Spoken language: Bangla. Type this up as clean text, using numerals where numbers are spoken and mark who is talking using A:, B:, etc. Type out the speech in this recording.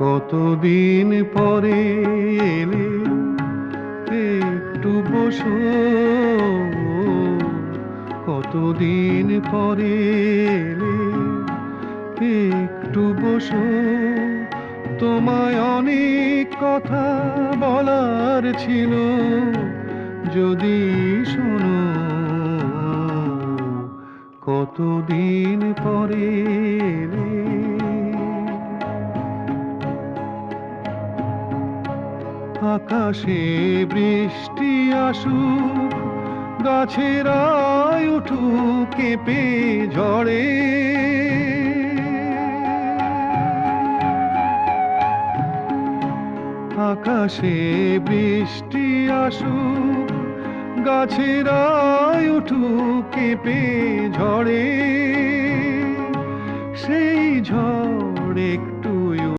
A: কতদিন পরে এলে, একটু বসো। কতদিন পরে এলে, একটু বসো। তোমায় অনেক কথা বলার ছিল, যদি শোনো। কতদিন পরে এলে। আকাশে বৃষ্টি আসুক, গাছেরা উঠুক কেঁপে ঝড়ে। আকাশে বৃষ্টি আসুক, গাছেরা উঠুক কেঁপে ঝড়ে। সেই ঝড়ে